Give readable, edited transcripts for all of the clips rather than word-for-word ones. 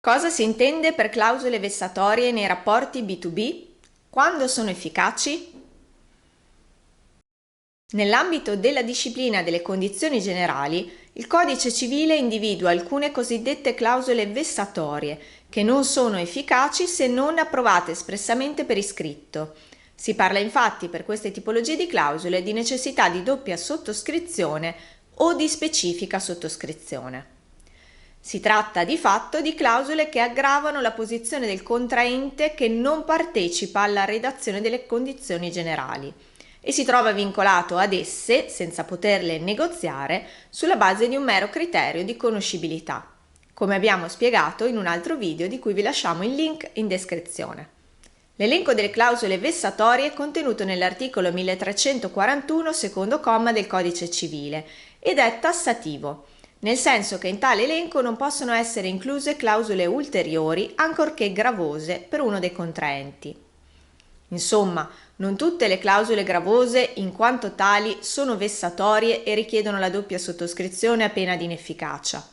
Cosa si intende per clausole vessatorie nei rapporti B2B? Quando sono efficaci? Nell'ambito della disciplina delle condizioni generali, il Codice civile individua alcune cosiddette clausole vessatorie, che non sono efficaci se non approvate espressamente per iscritto. Si parla infatti per queste tipologie di clausole di necessità di doppia sottoscrizione o di specifica sottoscrizione. Si tratta di fatto di clausole che aggravano la posizione del contraente che non partecipa alla redazione delle condizioni generali e si trova vincolato ad esse, senza poterle negoziare, sulla base di un mero criterio di conoscibilità, come abbiamo spiegato in un altro video di cui vi lasciamo il link in descrizione. L'elenco delle clausole vessatorie è contenuto nell'articolo 1341 secondo comma del Codice civile ed è tassativo, nel senso che in tale elenco non possono essere incluse clausole ulteriori ancorché gravose per uno dei contraenti. Insomma, non tutte le clausole gravose, in quanto tali, sono vessatorie e richiedono la doppia sottoscrizione a pena di inefficacia.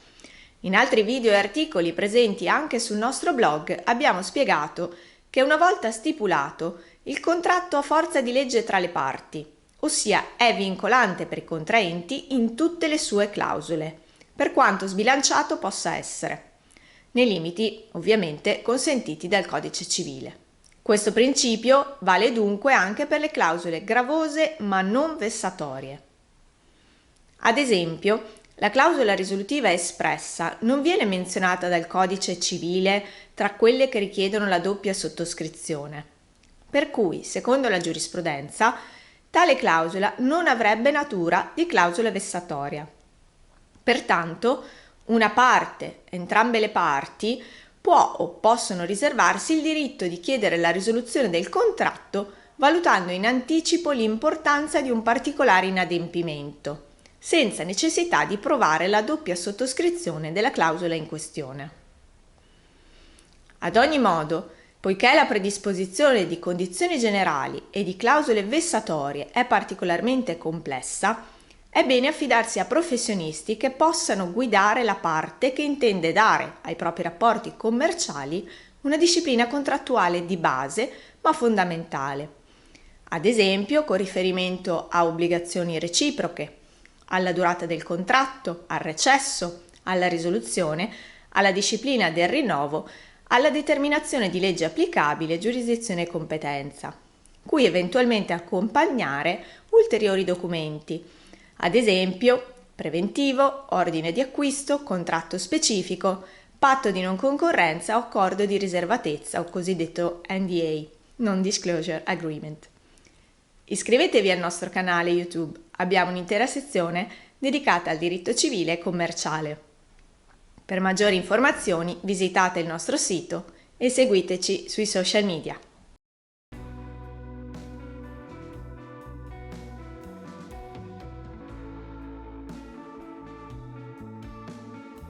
In altri video e articoli presenti anche sul nostro blog abbiamo spiegato che una volta stipulato, il contratto ha forza di legge tra le parti, ossia è vincolante per i contraenti in tutte le sue clausole, per quanto sbilanciato possa essere, nei limiti ovviamente consentiti dal Codice civile. Questo principio vale dunque anche per le clausole gravose ma non vessatorie. Ad esempio, la clausola risolutiva espressa non viene menzionata dal Codice civile tra quelle che richiedono la doppia sottoscrizione, per cui, secondo la giurisprudenza, tale clausola non avrebbe natura di clausola vessatoria. Pertanto, una parte, entrambe le parti, può o possono riservarsi il diritto di chiedere la risoluzione del contratto valutando in anticipo l'importanza di un particolare inadempimento, senza necessità di provare la doppia sottoscrizione della clausola in questione. Ad ogni modo, poiché la predisposizione di condizioni generali e di clausole vessatorie è particolarmente complessa, è bene affidarsi a professionisti che possano guidare la parte che intende dare ai propri rapporti commerciali una disciplina contrattuale di base ma fondamentale, ad esempio con riferimento a obbligazioni reciproche, alla durata del contratto, al recesso, alla risoluzione, alla disciplina del rinnovo, alla determinazione di legge applicabile, giurisdizione e competenza, cui eventualmente accompagnare ulteriori documenti, ad esempio preventivo, ordine di acquisto, contratto specifico, patto di non concorrenza o accordo di riservatezza o cosiddetto NDA, Non Disclosure Agreement. Iscrivetevi al nostro canale YouTube, abbiamo un'intera sezione dedicata al diritto civile e commerciale. Per maggiori informazioni visitate il nostro sito e seguiteci sui social media.